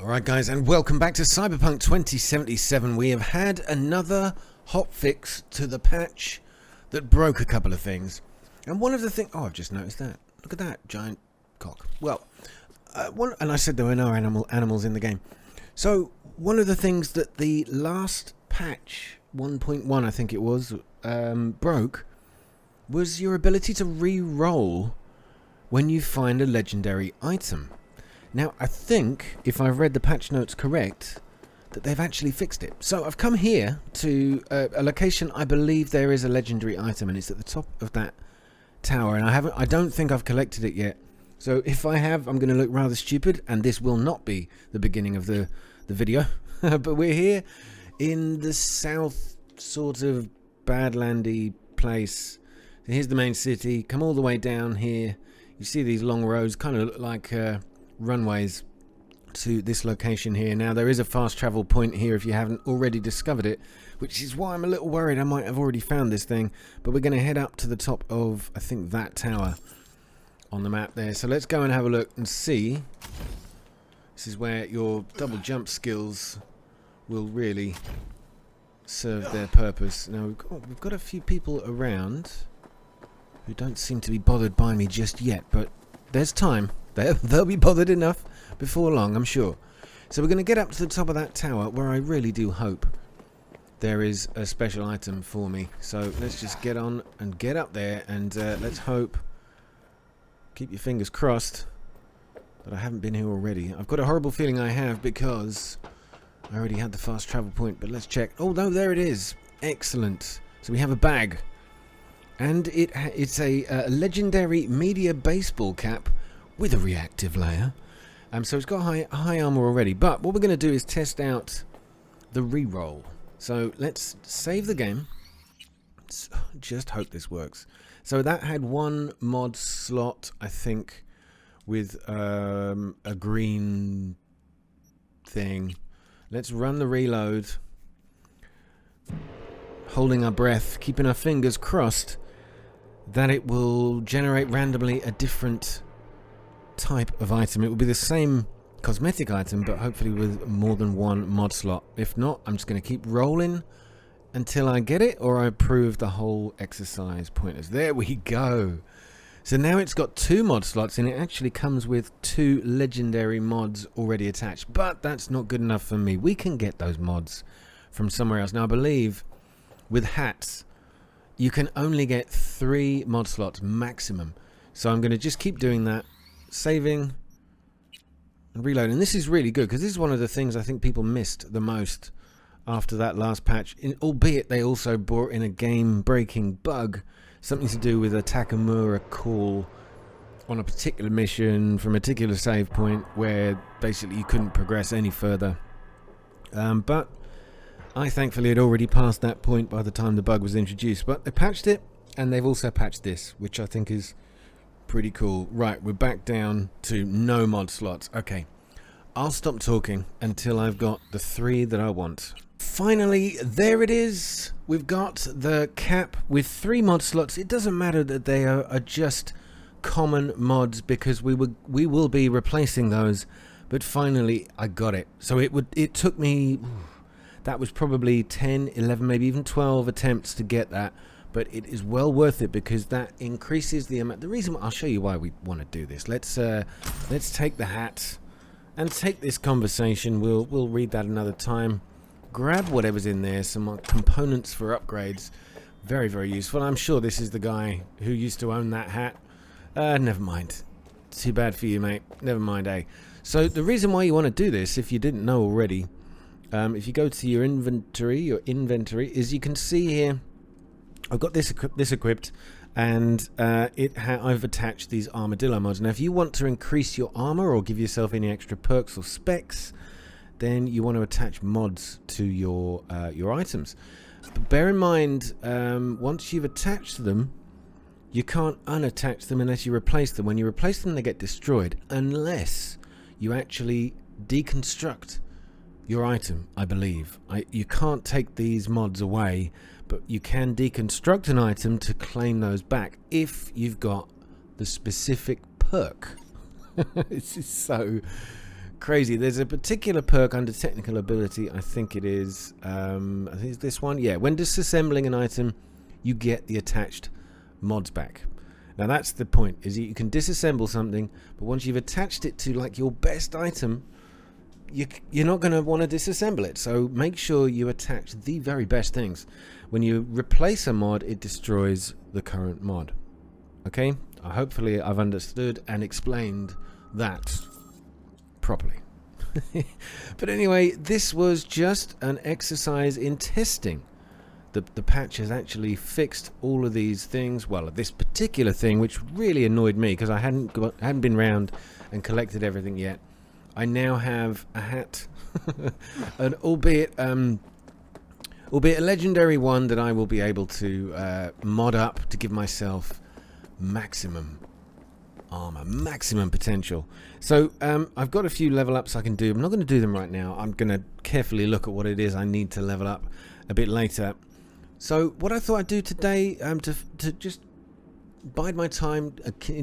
Alright guys, and welcome back to Cyberpunk 2077. We have had another hotfix to the patch that broke a couple of things. And one of the things... Oh, I've just noticed that. Look at that giant cock. Well, and I said there were no animals in the game. So, one of the things that the last patch, 1.1 I think it was, broke, was your ability to re-roll when you find a legendary item. Now, I think, if I've read the patch notes correct, that they've actually fixed it. So I've come here to a location I believe there is a legendary item, and it's at the top of that tower, and I don't think I've collected it yet. So if I have, I'm going to look rather stupid, and this will not be the beginning of the video. But we're here in the south sort of badlandy place. Here's the main city. Come all the way down here. You see these long roads, kind of look like runways to this location here. Now there is a fast travel point here if you haven't already discovered it, which is why I'm a little worried I might have already found this thing. But we're going to head up to the top of, I think, that tower on the map there. So let's go and have a look and see. This is where your double jump skills will really serve their purpose. Now we've got a few people around who don't seem to be bothered by me just yet, but there's time. They'll be bothered enough before long, I'm sure. So we're going to get up to the top of that tower, where I really do hope there is a special item for me. So let's just get on and get up there, and let's hope, keep your fingers crossed, that I haven't been here already. I've got a horrible feeling I have, because I already had the fast travel point, but let's check. Oh no, there it is. Excellent. So we have a bag, and it's a legendary media baseball cap with a reactive layer. So it's got high armor already. But what we're going to do is test out the reroll. So let's save the game. Just hope this works. So that had one mod slot, I think, with a green thing. Let's run the reload. Holding our breath, keeping our fingers crossed that it will generate randomly a different type of item. It will be the same cosmetic item, but hopefully with more than one mod slot. If not, I'm just going to keep rolling until I get it, or I prove the whole exercise pointless. There we go. So now it's got 2 mod slots, and it actually comes with 2 legendary mods already attached. But that's not good enough for me. We can get those mods from somewhere else. Now I believe with hats you can only get 3 mod slots maximum. So I'm going to just keep doing that, saving and reloading. This is really good, because this is one of the things I think people missed the most after that last patch, albeit they also brought in a game-breaking bug, something to do with a Takamura call on a particular mission from a particular save point, where basically you couldn't progress any further. But I thankfully had already passed that point by the time the bug was introduced. But they patched it, and they've also patched this, which I think is pretty cool. Right, we're back down to no mod slots. Okay, I'll stop talking until I've got the 3 that I want. Finally, there it is. We've got the cap with 3 mod slots. It doesn't matter that they are just common mods, because we will be replacing those. But finally, I got it. So it took me, that was probably 10, 11, maybe even 12 attempts to get that. But it is well worth it, because that increases the amount. The reason, I'll show you why we want to do this. Let's take the hat and take this conversation. We'll read that another time. Grab whatever's in there. Some components for upgrades. Very, very useful. I'm sure this is the guy who used to own that hat. Never mind. Too bad for you, mate. Never mind, eh? So the reason why you want to do this, if you didn't know already, if you go to your inventory, is you can see here, I've got this equipped, and I've attached these armadillo mods. Now if you want to increase your armor or give yourself any extra perks or specs, then you want to attach mods to your items. But bear in mind, once you've attached them, you can't unattach them unless you replace them. When you replace them, they get destroyed, unless you actually deconstruct your item, I believe. You can't take these mods away, but you can deconstruct an item to claim those back if you've got the specific perk. This is so Crazy. There's a particular perk under technical ability. I think it is. I think it's this one. Yeah. When disassembling an item, you get the attached mods back. Now that's the point. Is you can disassemble something, but once you've attached it to like your best item, you're not going to want to disassemble it. So make sure you attach the very best things. When you replace a mod, it destroys the current mod. Okay? Hopefully I've understood and explained that properly. But anyway, this was just an exercise in testing. The patch has actually fixed all of these things. Well, this particular thing, which really annoyed me because I hadn't been round and collected everything yet. I now have a hat, an albeit a legendary one that I will be able to mod up to give myself maximum armor, maximum potential. So I've got a few level ups I can do. I'm not going to do them right now. I'm going to carefully look at what it is I need to level up a bit later. So what I thought I'd do today to just bide my time,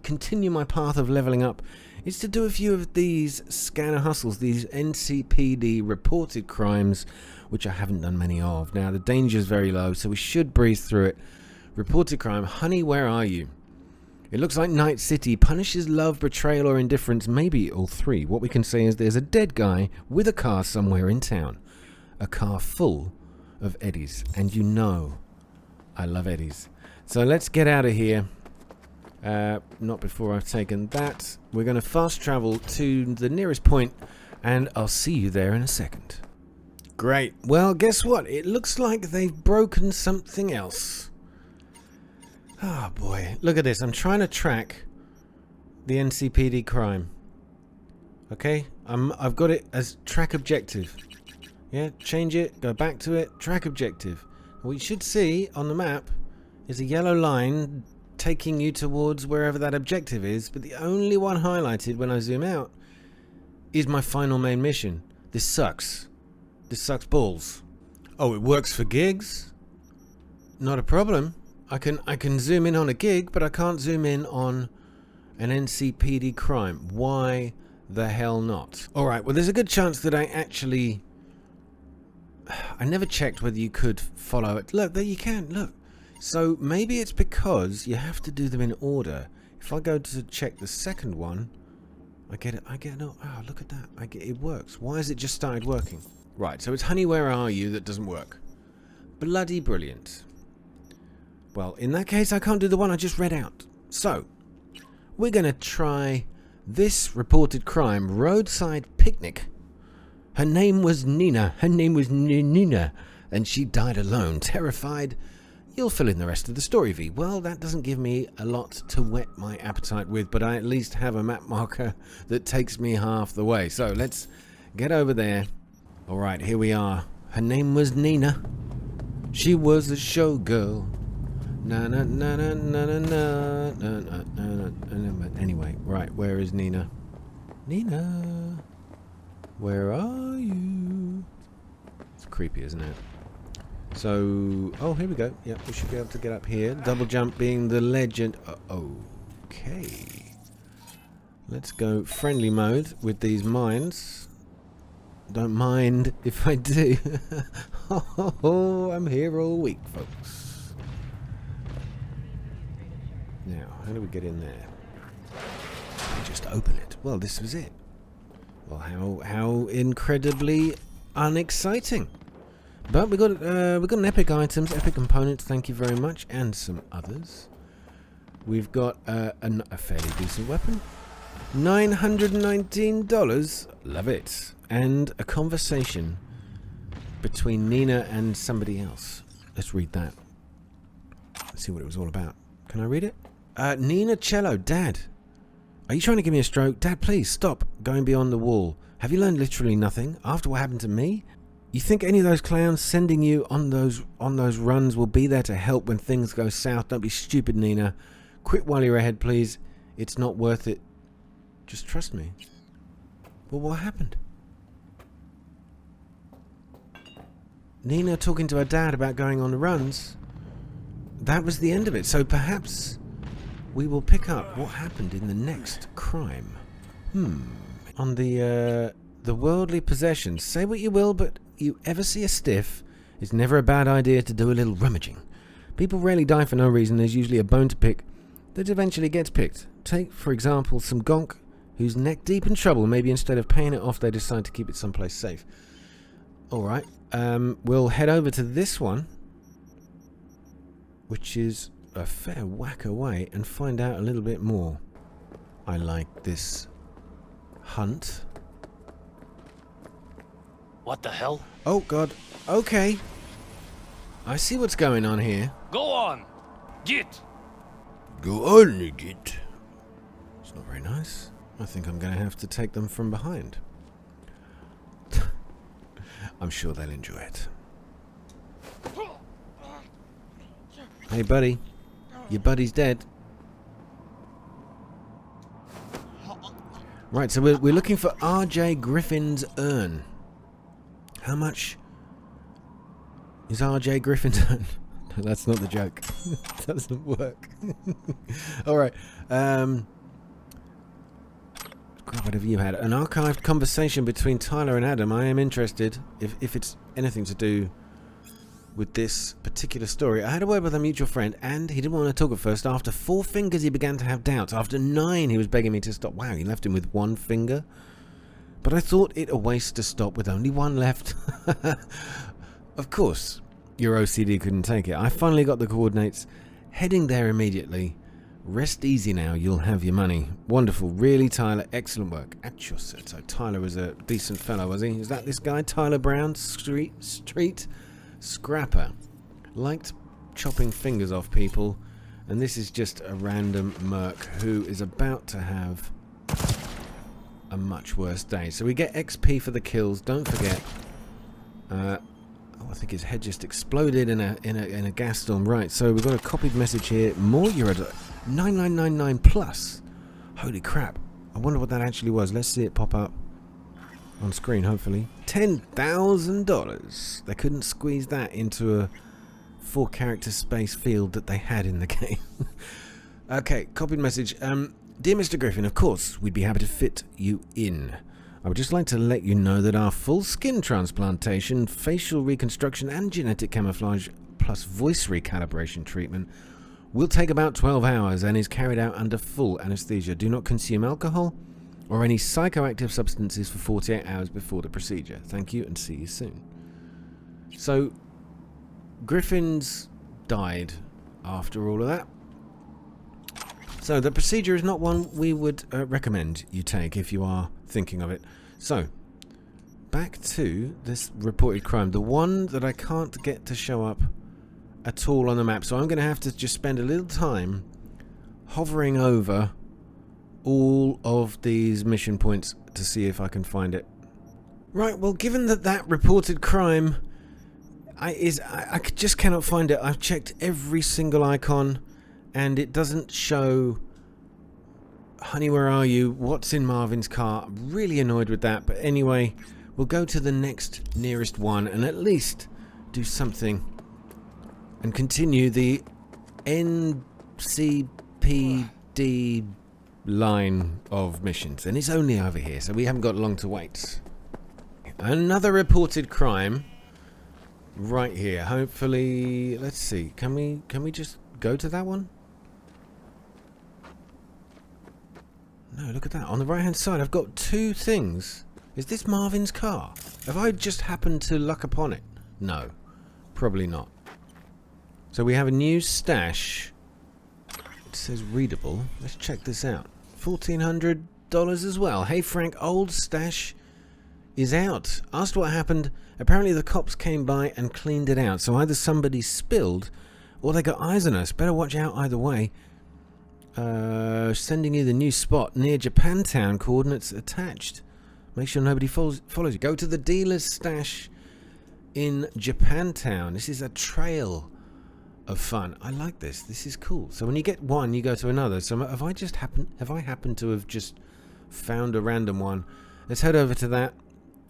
continue my path of leveling up, is to do a few of these scanner hustles, these NCPD reported crimes, which I haven't done many of. Now the danger is very low, so we should breeze through it. Reported crime. Honey, where are you? It looks like Night City punishes love, betrayal, or indifference, maybe all three. What we can say is there's a dead guy with a car somewhere in town. A car full of eddies. And you know I love eddies. So let's get out of here. Not before I've taken that. We're going to fast travel to the nearest point, and I'll see you there in a second. Great. Well, guess what? It looks like they've broken something else. Oh boy, look at this. I'm trying to track the NCPD crime. Okay, I've got it as track objective. Yeah, change it, go back to it, track objective. What you should see on the map is a yellow line taking you towards wherever that objective is, but the only one highlighted when I zoom out is my final main mission. This sucks. This sucks balls. Oh, it works for gigs? Not a problem. I can zoom in on a gig, but I can't zoom in on an NCPD crime. Why the hell not? Alright, well there's a good chance that I never checked whether you could follow it. Look, there you can, look. So maybe it's because you have to do them in order. If I go to check the second one, no, oh, look at that. It works. Why has it just started working? Right, so it's Honey, Where Are You that doesn't work. Bloody brilliant. Well, in that case, I can't do the one I just read out. So, we're going to try this reported crime, roadside picnic. Her name was Nina. Her name was Nina. And she died alone, terrified. You'll fill in the rest of the story, V. Well, that doesn't give me a lot to whet my appetite with, but I at least have a map marker that takes me half the way. So, let's get over there. Alright, here we are. Her name was Nina. She was a showgirl. Na na na na na na na na na na. Anyway, right, where is Nina? Nina, where are you? It's creepy, isn't it? So, oh, here we go. Yep, we should be able to get up here. Double jump being the legend. Okay. Let's go friendly mode with these mines. Don't mind if I do. Oh, I'm here all week, folks. Now, how do we get in there? We just open it. Well, this was it. Well, how incredibly unexciting. But we got an epic items, epic components. Thank you very much, and some others. We've got a fairly decent weapon. $919. Love it. And a conversation between Nina and somebody else. Let's read that. Let's see what it was all about. Can I read it? Nina Cello, Dad. Are you trying to give me a stroke? Dad, please stop going beyond the wall. Have you learned literally nothing after what happened to me? You think any of those clowns sending you on those runs will be there to help when things go south? Don't be stupid, Nina. Quit while you're ahead, please. It's not worth it. Just trust me. Well, what happened? Nina talking to her dad about going on the runs. That was the end of it. So perhaps we will pick up what happened in the next crime. on the worldly possessions. Say what you will, but you ever see a stiff, it's never a bad idea to do a little rummaging. People rarely die for no reason. There's usually a bone to pick that eventually gets picked. Take, for example, some gonk who's neck deep in trouble. Maybe instead of paying it off, they decide to keep it someplace safe. Alright, we'll head over to this one, which is a fair whack away, and find out a little bit more. I like this hunt. What the hell? Oh god, okay. I see what's going on here. Go on! Get! Go on, get. It's not very nice. I think I'm going to have to take them from behind. I'm sure they'll enjoy it. Hey buddy, your buddy's dead. Right, so we're looking for R.J. Griffin's urn. How much is R.J. Griffin's urn? No, that's not the joke. It doesn't work. Alright, grab whatever you had. An archived conversation between Tyler and Adam. I am interested, if it's anything to do with this particular story. I had a word with a mutual friend, and he didn't want to talk at first. After 4 fingers, he began to have doubts. After 9, he was begging me to stop. Wow, he left him with 1 finger? But I thought it a waste to stop with only 1 left. Of course, your OCD couldn't take it. I finally got the coordinates. Heading there immediately. Rest easy now, you'll have your money. Wonderful, really, Tyler, excellent work. At your set. So Tyler was a decent fellow, was he? Is that this guy, Tyler Brown? Street Scrapper. Liked chopping fingers off people, and this is just a random merc who is about to have a much worse day. So we get XP for the kills, don't forget. Oh, I think his head just exploded in a gas storm. Right, so we've got a copied message here. More Euro 9999 plus. Holy crap. I wonder what that actually was. Let's see it pop up on screen, hopefully. $10,000. They couldn't squeeze that into a 4-character space field that they had in the game. Okay, copied message. Dear Mr. Griffin, of course, we'd be happy to fit you in. I would just like to let you know that our full skin transplantation, facial reconstruction and genetic camouflage plus voice recalibration treatment will take about 12 hours and is carried out under full anesthesia. Do not consume alcohol or any psychoactive substances for 48 hours before the procedure. Thank you and see you soon. So, Griffin's died after all of that. So, the procedure is not one we would recommend you take if you are thinking of it. So, back to this reported crime. The one that I can't get to show up at all on the map. So, I'm going to have to just spend a little time hovering over all of these mission points to see if I can find it. Right, well, given that reported crime I just cannot find it. I've checked every single icon and it doesn't show Honey, where are you? What's in Marvin's car? I'm really annoyed with that, but anyway, we'll go to the next nearest one and at least do something and continue the NCPD line of missions, and it's only over here, so we haven't got long to wait. Another reported crime right here. Hopefully, let's see. Can we just go to that one? No, look at that. On the right hand side, I've got 2 things. Is this Marvin's car? Have I just happened to luck upon it? No, probably not. So we have a new stash. It says readable. Let's check this out. $1,400 as well. Hey Frank, old stash is out. Asked what happened. Apparently the cops came by and cleaned it out. So either somebody spilled or they got eyes on us. Better watch out either way. Sending you the new spot near Japantown. Coordinates attached. Make sure nobody follows you. Go to the dealer's stash in Japantown. This is a trail of fun. I like this. This is cool. So when you get one, you go to another. So have I happened to have just found a random one? Let's head over to that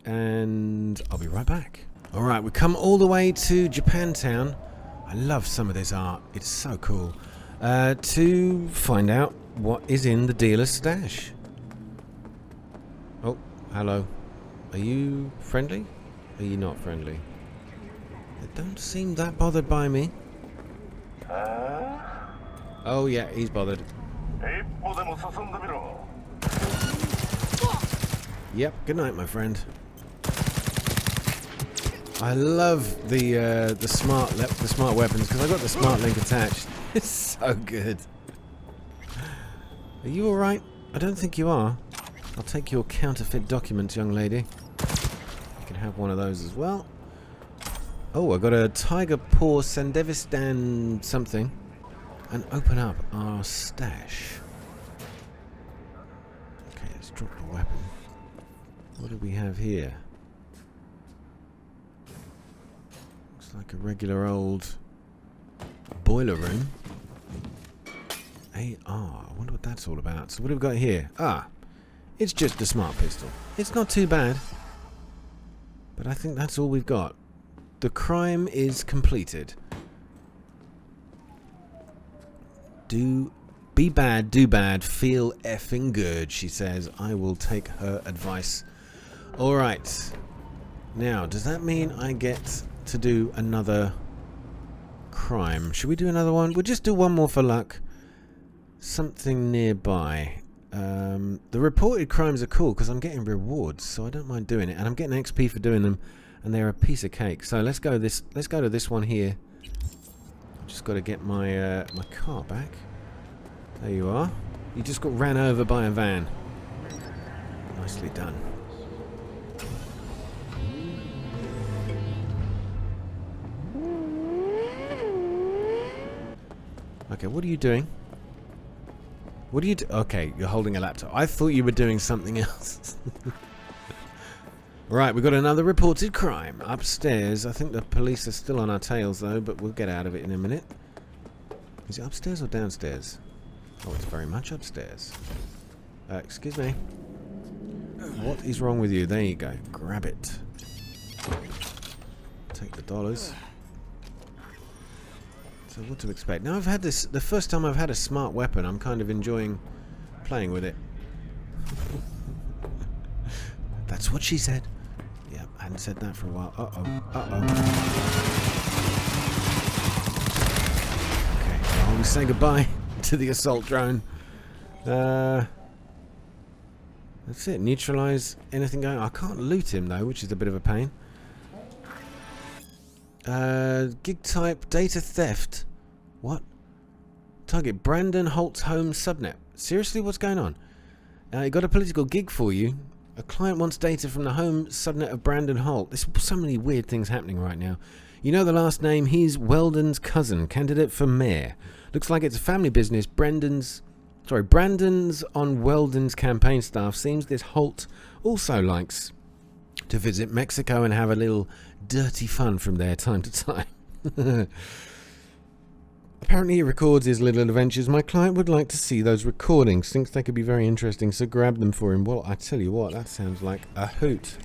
and I'll be right back. Alright, we come all the way to Japantown. I love some of this art. It's so cool. To find out what is in the dealer's stash. Oh, Hello. Are you friendly? Are you not friendly? They don't seem that bothered by me. Oh yeah, he's bothered. Yep, good night, my friend. I love the smart weapons because I got the smart link attached. It's so good. Are you all right? I don't think you are. I'll take your counterfeit documents, young lady. You can have one of those as well. Oh, I got a tiger paw Sandevistan something, and open up our stash. Okay, let's drop the weapon. What do we have here? Looks like a regular old boiler room. AR. I wonder what that's all about. So what have we got here? Ah, it's just a smart pistol. It's not too bad. But I think that's all we've got. The crime is completed. Be bad, do bad, feel effing good, she says. I will take her advice. Alright. Now, does that mean I get to do another crime? Should we do another one? We'll just do one more for luck. Something nearby. The reported crimes are cool because I'm getting rewards, so I don't mind doing it, and I'm getting XP for doing them, and they're a piece of cake. So let's go to this one here. Just got to get my my car back. There you are. You just got ran over by a van. Nicely done. Okay, what are you doing? What are you okay, you're holding a laptop. I thought you were doing something else. Right, we've got another reported crime upstairs. I think the police are still on our tails though, but we'll get out of it in a minute. Is it upstairs or downstairs? Oh, it's very much upstairs. Excuse me. What is wrong with you? There you go. Grab it. Take the dollars. So what to expect? Now I've had this, the first time I've had a smart weapon, I'm kind of enjoying playing with it. That's what she said. Yep, I hadn't said that for a while. Okay, well, we say goodbye to the assault drone. That's it, neutralize anything going on. I can't loot him though, which is a bit of a pain. Gig type, data theft. What? Target, Brandon Holt's home subnet. Seriously, what's going on? I got a political gig for you. A client wants data from the home subnet of Brandon Holt. There's so many weird things happening right now. You know the last name? He's Weldon's cousin, candidate for mayor. Looks like it's a family business. Brandon's on Weldon's campaign staff. Seems this Holt also likes to visit Mexico and have a little dirty fun from there time to time. Apparently he records his little adventures. My client would like to see those recordings. Thinks they could be very interesting, so grab them for him. Well, I tell you what, that sounds like a hoot.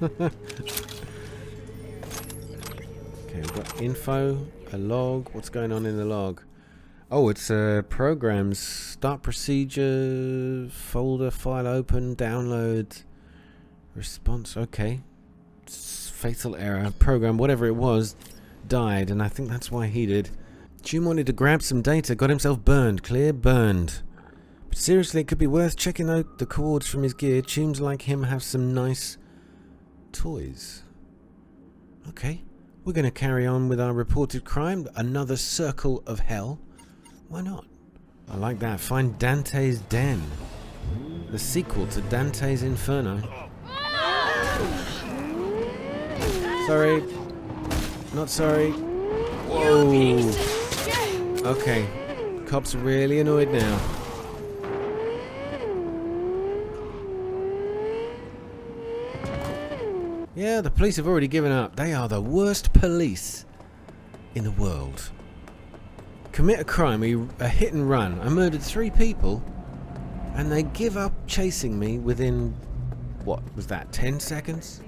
Okay, we've got info, a log. What's going on in the log? Oh, it's programs, start procedure, folder, file open, download, response. Okay. Fatal error, program, whatever it was, died, and I think that's why he did. Jim wanted to grab some data, got himself burned, clear, burned. But seriously, it could be worth checking out the cords from his gear. Tunes like him have some nice toys. Okay, we're going to carry on with our reported crime, another circle of hell. Why not? I like that. Find Dante's Den, the sequel to Dante's Inferno. Sorry. Not sorry. Whoa. Okay. Cops are really annoyed now. Yeah, the police have already given up. They are the worst police in the world. Commit a crime, a hit and run. I murdered 3 people, and they give up chasing me within, what was that, 10 seconds?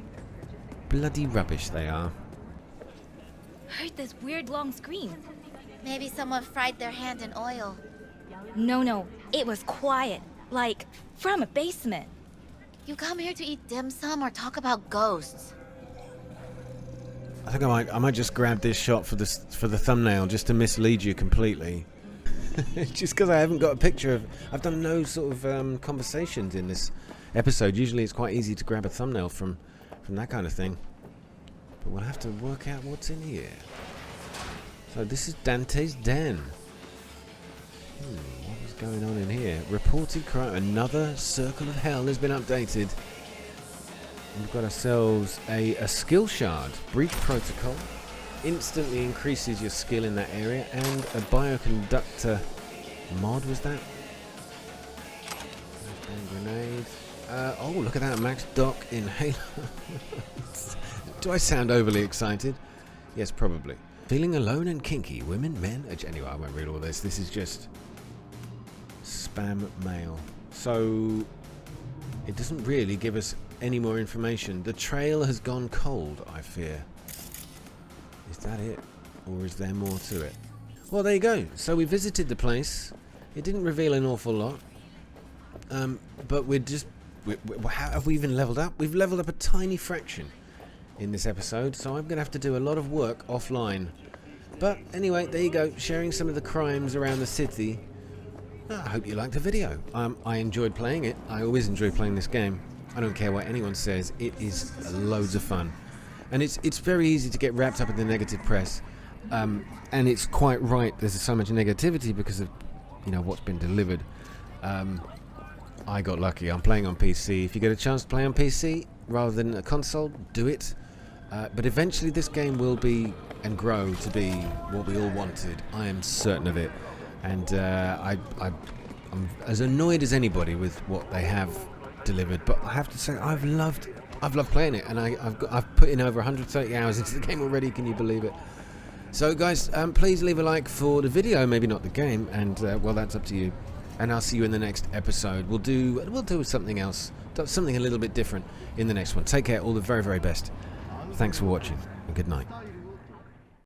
Bloody rubbish they are. Heard this weird long scream. Maybe someone fried their hand in oil. No, it was quiet. Like, from a basement. You come here to eat dim sum or talk about ghosts? I think I might just grab this shot for the thumbnail just to mislead you completely. Just because I haven't got a picture of... I've done no sort of conversations in this episode. Usually it's quite easy to grab a thumbnail from that kind of thing. But we'll have to work out what's in here. So this is Dante's Den. What is going on in here? Reported crime. Another Circle of Hell has been updated. We've got ourselves a skill shard. Breach protocol. Instantly increases your skill in that area. And a bioconductor mod, was that? And grenade. Oh, look at that. Max Doc inhaler. Do I sound overly excited? Yes, probably. Feeling alone and kinky. Women, men. Anyway, I won't read all this. This is just spam mail. So it doesn't really give us any more information. The trail has gone cold, I fear. Is that it? Or is there more to it? Well, there you go. So we visited the place. It didn't reveal an awful lot. But how have we even leveled up? We've leveled up a tiny fraction in this episode, so I'm going to have to do a lot of work offline. But anyway, there you go, sharing some of the crimes around the city. I hope you liked the video. I enjoyed playing it. I always enjoy playing this game. I don't care what anyone says, it is loads of fun. And it's very easy to get wrapped up in the negative press. And it's quite right, there's so much negativity because of what's been delivered. I got lucky. I'm playing on PC. If you get a chance to play on PC rather than a console, do it. But eventually this game will be and grow to be what we all wanted. I am certain of it. And I'm as annoyed as anybody with what they have delivered. But I have to say, I've loved playing it, and I've put in over 130 hours into the game already. Can you believe it? So guys, please leave a like for the video, maybe not the game, and well, that's up to you. And I'll see you in the next episode. We'll do something else, something a little bit different in the next one. Take care, all the very, very best. Thanks for watching, and good night.